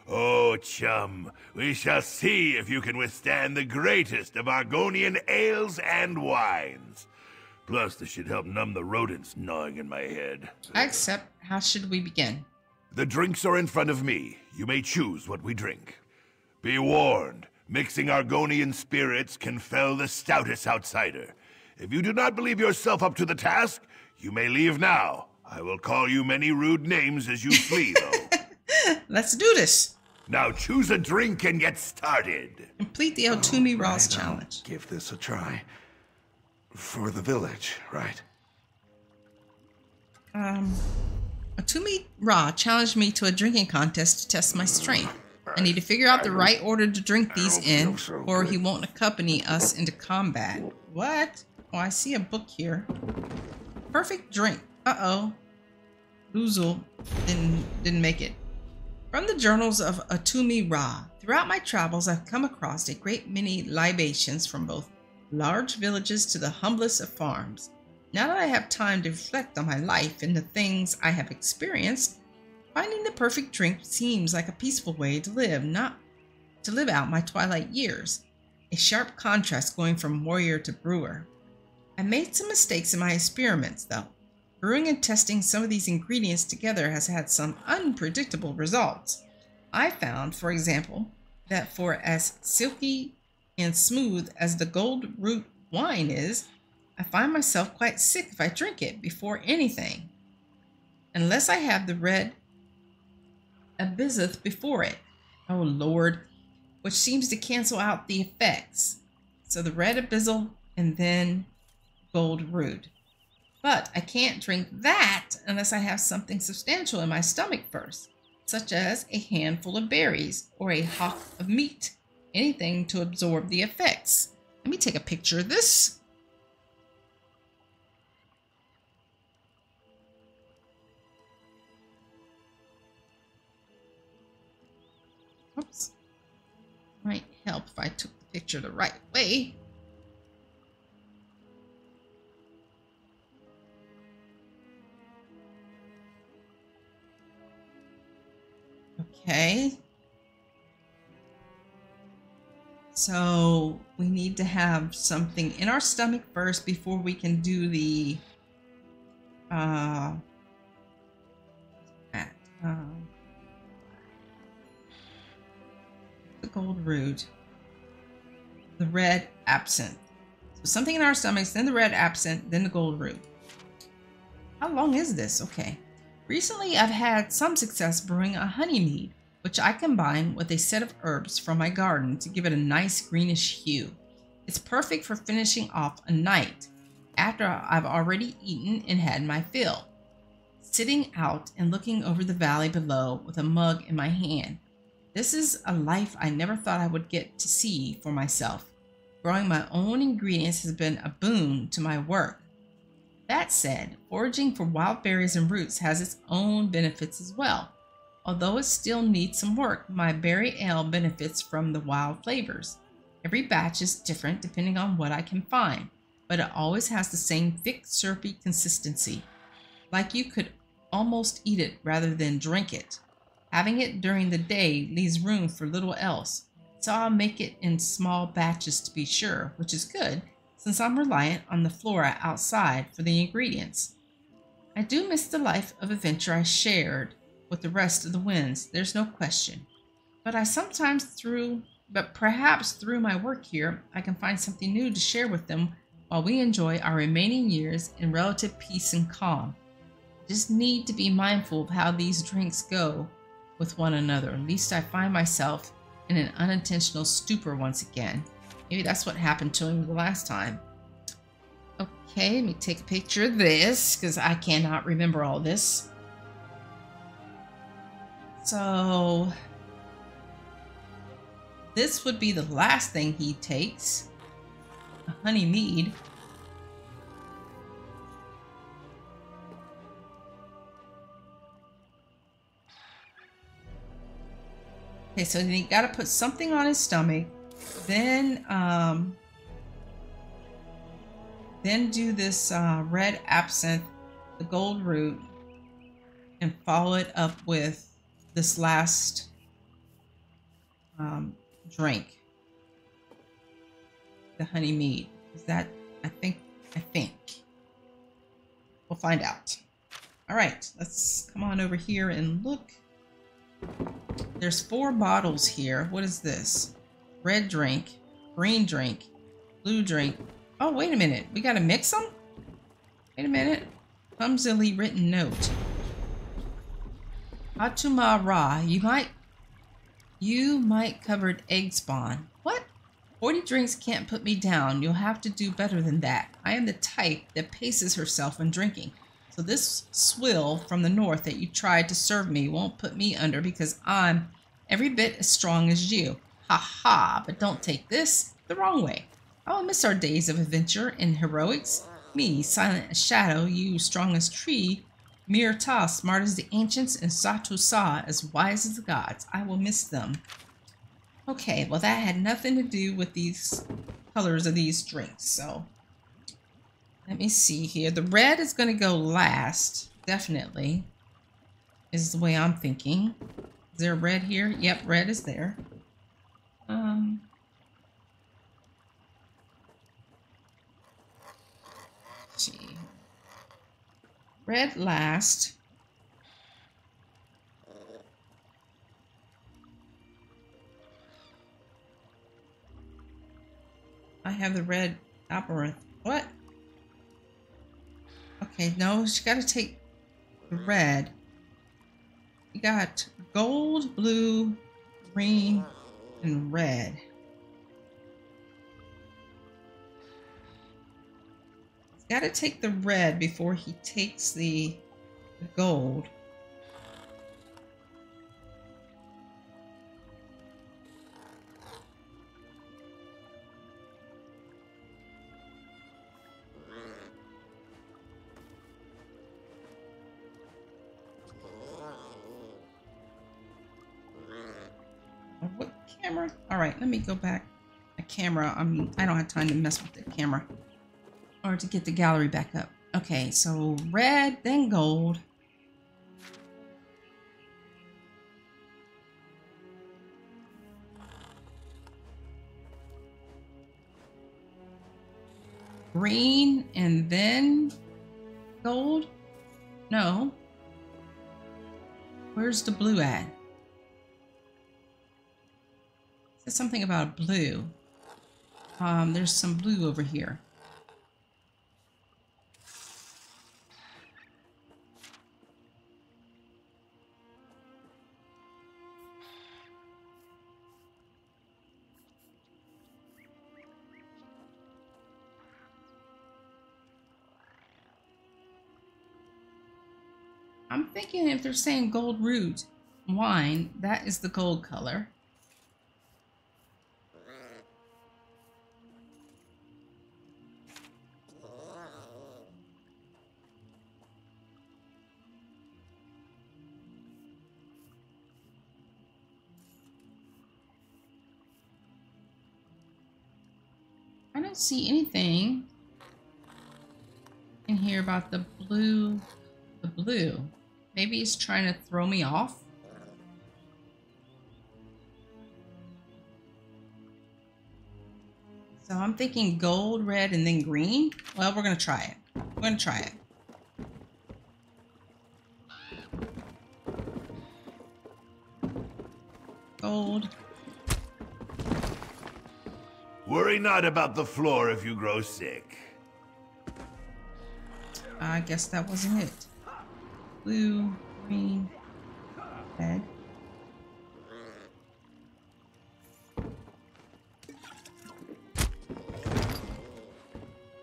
Oh, chum, we shall see if you can withstand the greatest of Argonian ales and wines. Plus, this should help numb the rodents gnawing in my head. I accept. How should we begin? The drinks are in front of me. You may choose what we drink. Be warned, mixing Argonian spirits can fell the stoutest outsider. If you do not believe yourself up to the task, you may leave now. I will call you many rude names as you flee, though. Let's do this. Now choose a drink and get started. Complete the Otumi Ross challenge. Give this a try. For the village, right? Atumi Ra challenged me to a drinking contest to test my strength. I need to figure out the right order to drink these in, or he won't accompany us into combat. What? Oh, I see a book here. Perfect drink. Uh-oh. Luzul didn't make it. From the journals of Atumi Ra, throughout my travels I've come across a great many libations from both large villages to the humblest of farms. Now that I have time to reflect on my life and the things I have experienced, finding the perfect drink seems like a peaceful way to live, not to live out my twilight years. A sharp contrast going from warrior to brewer. I made some mistakes in my experiments, though. Brewing and testing some of these ingredients together has had some unpredictable results. I found, for example, that for as silky and smooth as the gold root wine is, I find myself quite sick if I drink it before anything, unless I have the red absinthe before it. Oh Lord, which seems to cancel out the effects. So the red absinthe and then gold root. But I can't drink that unless I have something substantial in my stomach first, such as a handful of berries or a hock of meat, anything to absorb the effects. Let me take a picture of this. Oops. Might help if I took the picture the right way. Okay. So we need to have something in our stomach first before we can do the gold root, the red absinthe. So something in our stomachs, then the red absinthe, then the gold root. How long is this? Okay. Recently, I've had some success brewing a honey mead, which I combine with a set of herbs from my garden to give it a nice greenish hue. It's perfect for finishing off a night after I've already eaten and had my fill. Sitting out and looking over the valley below with a mug in my hand. This is a life I never thought I would get to see for myself. Growing my own ingredients has been a boon to my work. That said, foraging for wild berries and roots has its own benefits as well. Although it still needs some work, my berry ale benefits from the wild flavors. Every batch is different depending on what I can find, but it always has the same thick, syrupy consistency. Like you could almost eat it rather than drink it. Having it during the day leaves room for little else, so I'll make it in small batches to be sure, which is good, since I'm reliant on the flora outside for the ingredients. I do miss the life of adventure I shared with the rest of the winds, there's no question. But perhaps through my work here, I can find something new to share with them while we enjoy our remaining years in relative peace and calm. Just need to be mindful of how these drinks go with one another, lest I find myself in an unintentional stupor once again. Maybe that's what happened to him the last time. Okay, let me take a picture of this, because I cannot remember all this. So, this would be the last thing he takes. A honey mead. Okay, so then you got to put something on his stomach, then do this red absinthe, the gold root, and follow it up with this last drink, the honey mead. Is that? I think. We'll find out. All right, let's come on over here and look. There's 4 bottles here. What is this? Red drink, green drink, blue drink. Oh, wait a minute. We gotta mix them? Wait a minute. Clumsily written note. Atuma Ra, you might covered egg spawn. What? 40 drinks can't put me down. You'll have to do better than that. I am the type that paces herself when drinking. So this swill from the north that you tried to serve me won't put me under because I'm every bit as strong as you. Ha ha, but don't take this the wrong way. I will miss our days of adventure and heroics. Me, silent as shadow, you, strong as tree, Mirta, smart as the ancients, and Satu Sa, as wise as the gods. I will miss them. Okay, well that had nothing to do with these colors of these drinks, so let me see here. The red is going to go last, definitely, is the way I'm thinking. Is there a red here? Yep, red is there. Let's see. Red last. I have the red labyrinth. What? Okay, no, she got to take the red. You got gold, blue, green, and red. He's got to take the red before he takes the gold. What camera? All right, let me go back. The camera. I don't have time to mess with the camera or to get the gallery back up. Okay, so red, then gold. Green and then gold? No. Where's the blue at? There's something about blue. There's some blue over here. I'm thinking if they're saying gold root wine, that is the gold color. I don't see anything in here about the blue. The blue. Maybe he's trying to throw me off. So I'm thinking gold, red, and then green. Well, we're going to try it. We're going to try it. Gold. Worry not about the floor if you grow sick. I guess that wasn't it. Blue, green, red.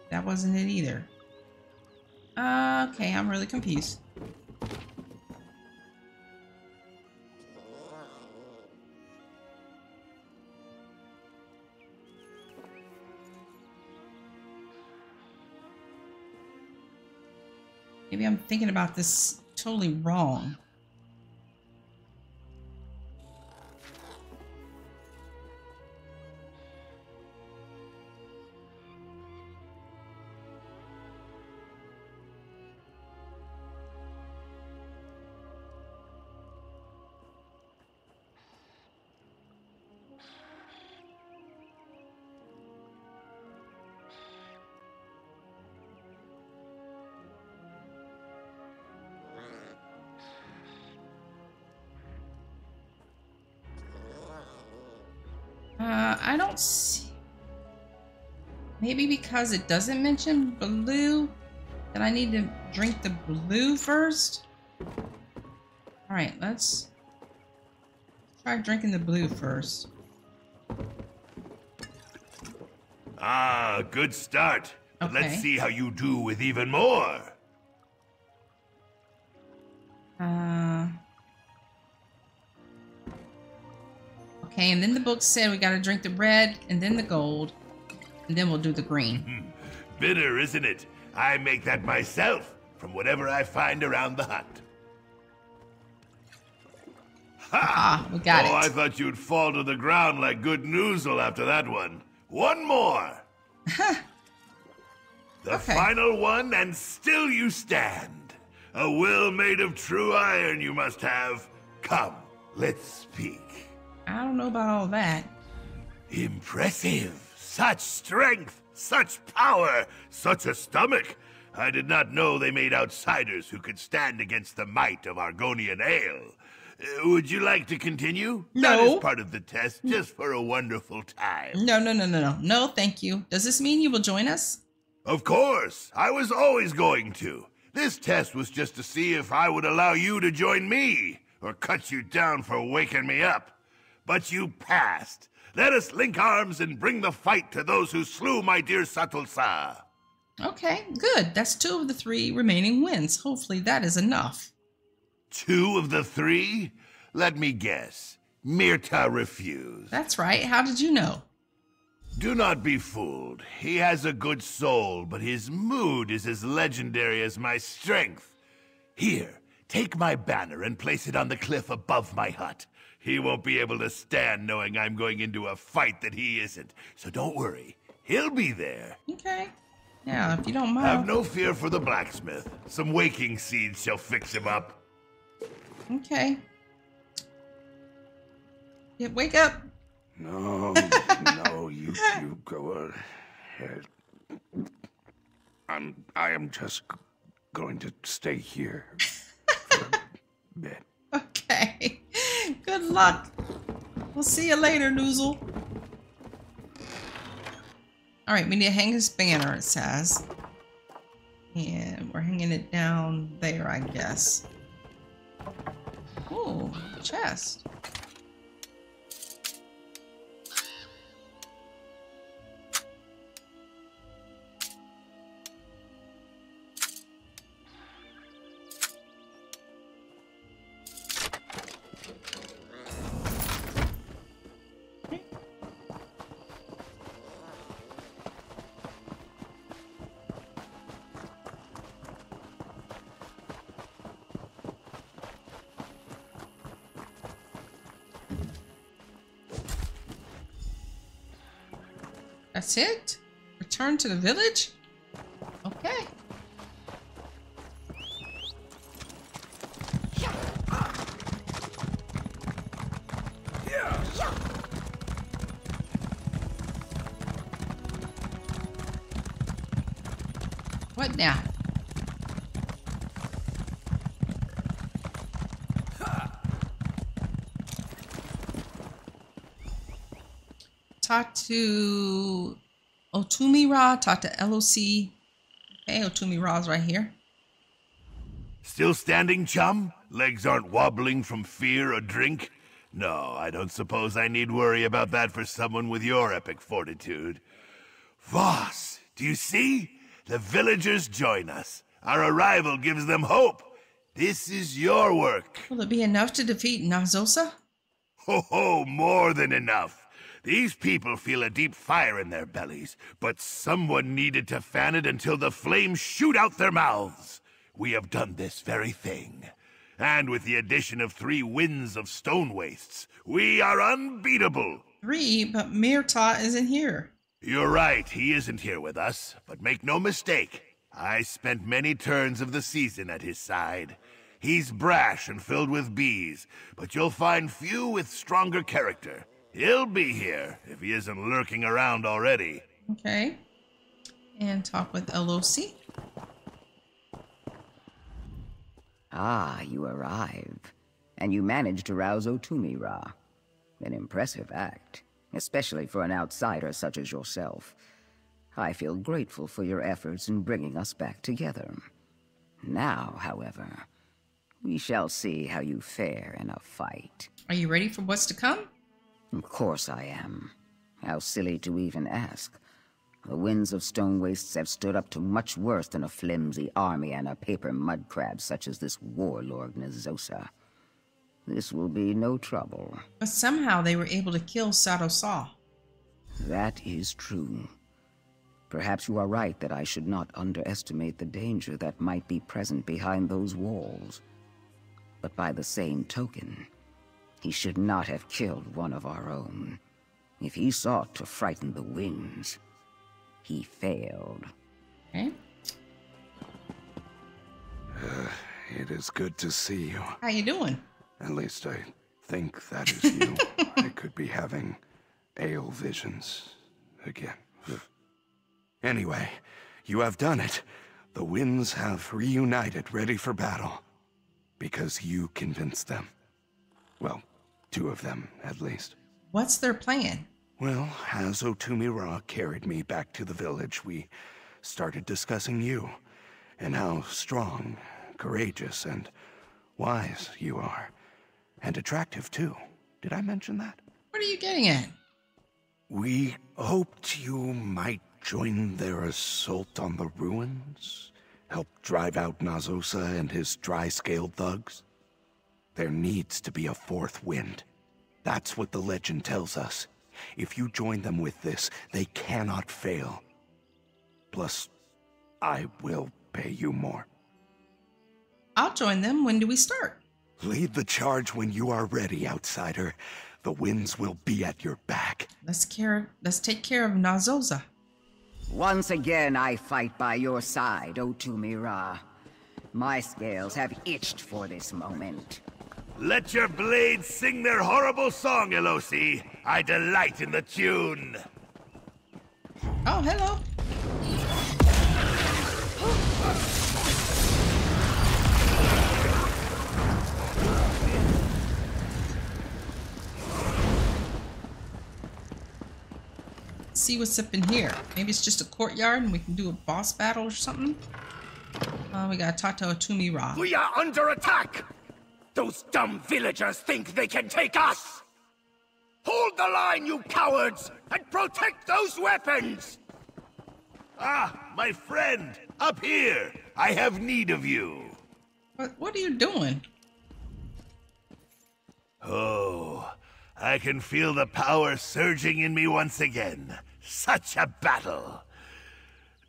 That wasn't it either. Okay, I'm really confused. Maybe I'm thinking about this totally wrong. I don't see. Maybe because it doesn't mention blue, that I need to drink the blue first. All right, let's try drinking the blue first. Ah, good start. But let's see how you do with even more. Okay, and then the book said we gotta drink the red, and then the gold, and then we'll do the green. Bitter, isn't it? I make that myself, from whatever I find around the hut. Ha! We got it. I thought you'd fall to the ground like good noozle after that one. One more! The final one, and still you stand. A will made of true iron you must have. Come, let's speak. I don't know about all that. Impressive. Such strength, such power, such a stomach. I did not know they made outsiders who could stand against the might of Argonian ale. Would you like to continue? No. That is part of the test, just for a wonderful time. No. No, thank you. Does this mean you will join us? Of course. I was always going to. This test was just to see if I would allow you to join me, or cut you down for waking me up. But you passed. Let us link arms and bring the fight to those who slew my dear Satulsa. Okay, good. That's 2 of the 3 remaining wins. Hopefully that is enough. 2 of the 3? Let me guess. Myrta refused. That's right. How did you know? Do not be fooled. He has a good soul, but his mood is as legendary as my strength. Here, take my banner and place it on the cliff above my hut. He won't be able to stand knowing I'm going into a fight that he isn't. So don't worry. He'll be there. Okay. Yeah, if you don't mind. Have no fear for the blacksmith. Some waking seeds shall fix him up. Okay. Yeah, wake up. No, you go ahead. I am just going to stay here for a bit. Okay. Good luck. We'll see you later, Noozle. All right, we need to hang this banner, it says. And we're hanging it down there, I guess. Ooh, chest. That's it? Return to the village? Okay. What now? Talk to Otumi-Ra, talk to LOC. Okay, Otumi-Ra's right here. Still standing, chum? Legs aren't wobbling from fear or drink? No, I don't suppose I need worry about that for someone with your epic fortitude. Voss, do you see? The villagers join us. Our arrival gives them hope. This is your work. Will it be enough to defeat Nazosa? Ho, more than enough. These people feel a deep fire in their bellies, but someone needed to fan it until the flames shoot out their mouths. We have done this very thing. And with the addition of 3 winds of stone wastes, we are unbeatable. 3, but Myrta isn't here. You're right, he isn't here with us, but make no mistake. I spent many turns of the season at his side. He's brash and filled with bees, but you'll find few with stronger character. He'll be here, if he isn't lurking around already. Okay. And talk with LOC. Ah, you arrive. And you managed to rouse Otumi-Ra. An impressive act, especially for an outsider such as yourself. I feel grateful for your efforts in bringing us back together. Now, however, we shall see how you fare in a fight. Are you ready for what's to come? Of course I am. How silly to even ask. The winds of stone wastes have stood up to much worse than a flimsy army and a paper mud crab such as this warlord Nazosa. This will be no trouble. But somehow they were able to kill Sato-Sa. That is true. Perhaps you are right that I should not underestimate the danger that might be present behind those walls. But by the same token, he should not have killed one of our own. If he sought to frighten the winds, he failed. Okay. It is good to see you. How you doing? At least I think that is you. I could be having ale visions again. Anyway, you have done it. The winds have reunited, ready for battle. Because you convinced them. Well, 2 of them, at least. What's their plan? Well, as Otumira carried me back to the village, we started discussing you. And how strong, courageous, and wise you are. And attractive, too. Did I mention that? What are you getting at? We hoped you might join their assault on the ruins? Help drive out Nazosa and his dry-scaled thugs? There needs to be a 4th wind. That's what the legend tells us. If you join them with this, they cannot fail. Plus, I will pay you more. I'll join them. When do we start? Lead the charge when you are ready, outsider. The winds will be at your back. Let's take care of Nazosa. Once again, I fight by your side, Otumira. My scales have itched for this moment. Let your blades sing their horrible song, Elosi. I delight in the tune. Oh, hello. See what's up in here. Maybe it's just a courtyard and we can do a boss battle or something. We gotta talk to Otumira. We are under attack! Those dumb villagers think they can take us! Hold the line, you cowards, and protect those weapons! Ah, my friend, up here. I have need of you. What are you doing? Oh, I can feel the power surging in me once again. Such a battle.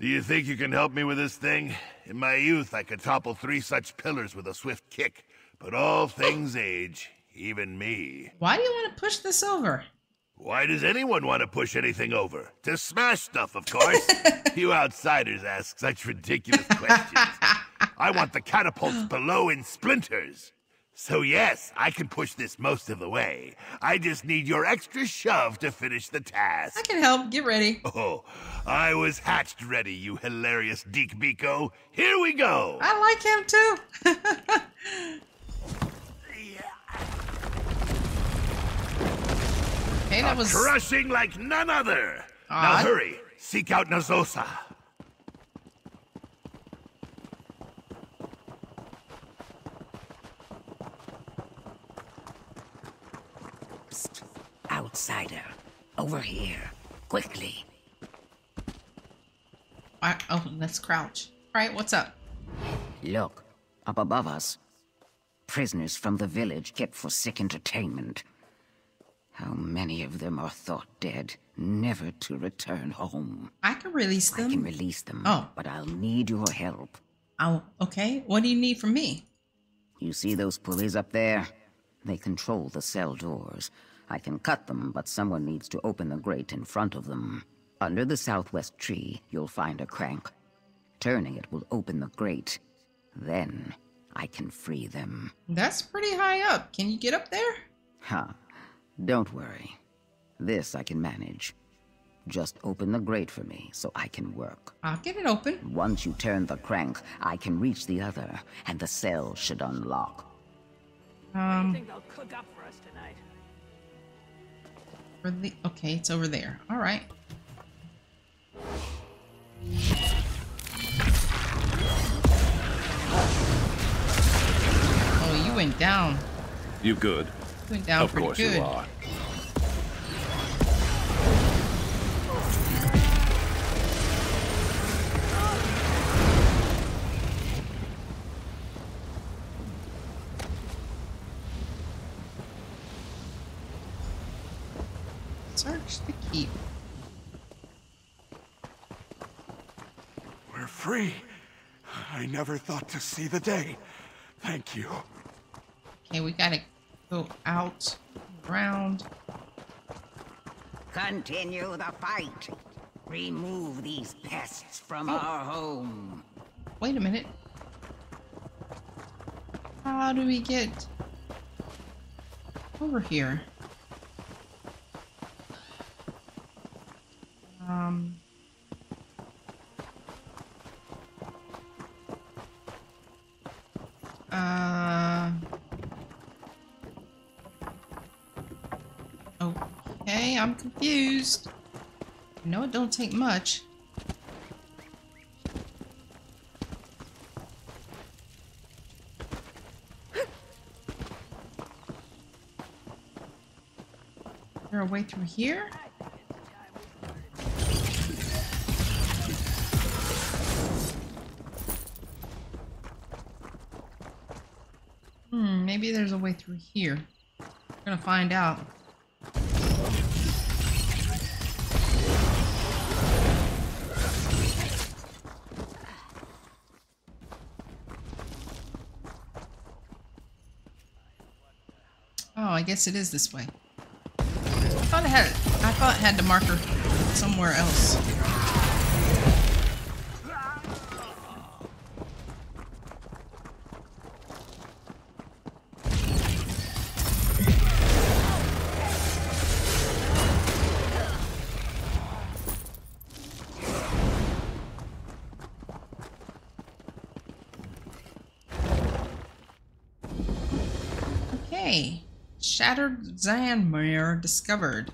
Do you think you can help me with this thing? In my youth, I could topple 3 such pillars with a swift kick. But all things age, even me. Why do you want to push this over? Why does anyone want to push anything over? To smash stuff, of course. You outsiders ask such ridiculous questions. I want the catapults below in splinters. So yes, I can push this most of the way. I just need your extra shove to finish the task. I can help. Get ready. Oh, I was hatched ready, you hilarious Deek Biko. Here we go. I like him too. Okay, that was crushing like none other. Now hurry, seek out Nazosa. Psst. Outsider, over here, quickly. Oh, let's crouch. All right, what's up? Look, up above us. Prisoners from the village kept for sick entertainment. How many of them are thought dead, never to return home? I can release them. I can release them, but I'll need your help. Oh, okay. What do you need from me? You see those pulleys up there? They control the cell doors. I can cut them, but someone needs to open the grate in front of them. Under the southwest tree, you'll find a crank. Turning it will open the grate. Then, I can free them. That's pretty high up. Can you get up there? Huh. Don't worry. This I can manage. Just open the grate for me so I can work. I'll get it open. Once you turn the crank, I can reach the other, and the cell should unlock. What do you think they'll cook up for us tonight? Okay, it's over there. All right. Oh, you went down. You good? You went down pretty good. Of course you are. Reach the keep. We're free. I never thought to see the day. Thank you. Okay, we gotta go out, around. Continue the fight. Remove these pests from our home. Wait a minute. How do we get over here? Okay, I'm confused. No, it don't take much. Is there a way through here? Maybe there's a way through here. We're gonna find out. Oh, I guess it is this way. I thought it had the marker somewhere else. Okay. Shattered Zenimax discovered.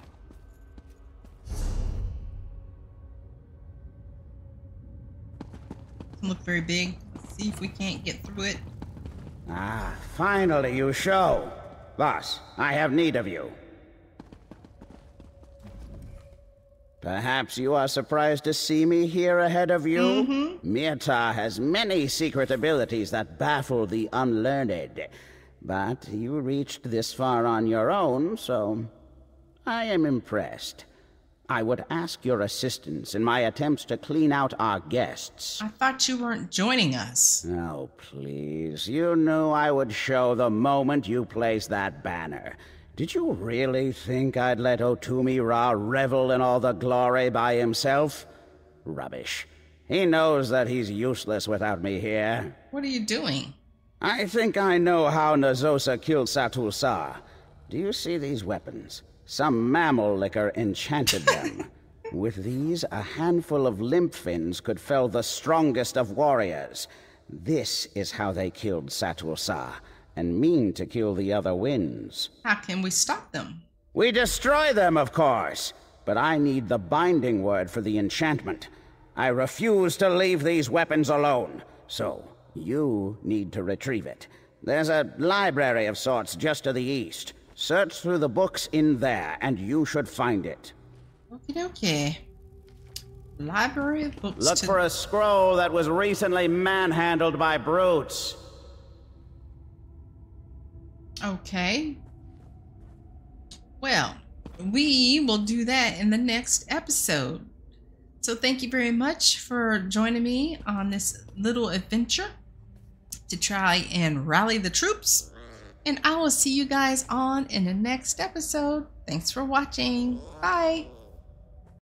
Doesn't look very big. Let's see if we can't get through it. Ah, finally you show. Boss, I have need of you. Perhaps you are surprised to see me here ahead of you? Mirta has many secret abilities that baffle the unlearned. But you reached this far on your own, so I am impressed. I would ask your assistance in my attempts to clean out our guests. I thought you weren't joining us. Oh, please. You knew I would show the moment you placed that banner. Did you really think I'd let Otumi Ra revel in all the glory by himself? Rubbish. He knows that he's useless without me here. What are you doing? I think I know how Nazosa killed Satul Sa. Do you see these weapons? Some mammal liquor enchanted them. With these, a handful of limp fins could fell the strongest of warriors. This is how they killed Satul Sa, and mean to kill the other winds. How can we stop them? We destroy them, of course. But I need the binding word for the enchantment. I refuse to leave these weapons alone. So, you need to retrieve it. There's a library of sorts just to the east. Search through the books in there, and you should find it. Okie dokie. Library of books. Look for a scroll that was recently manhandled by brutes. Okay. Well, we will do that in the next episode. So thank you very much for joining me on this little adventure to try and rally the troops. And I will see you guys on in the next episode. Thanks for watching. Bye.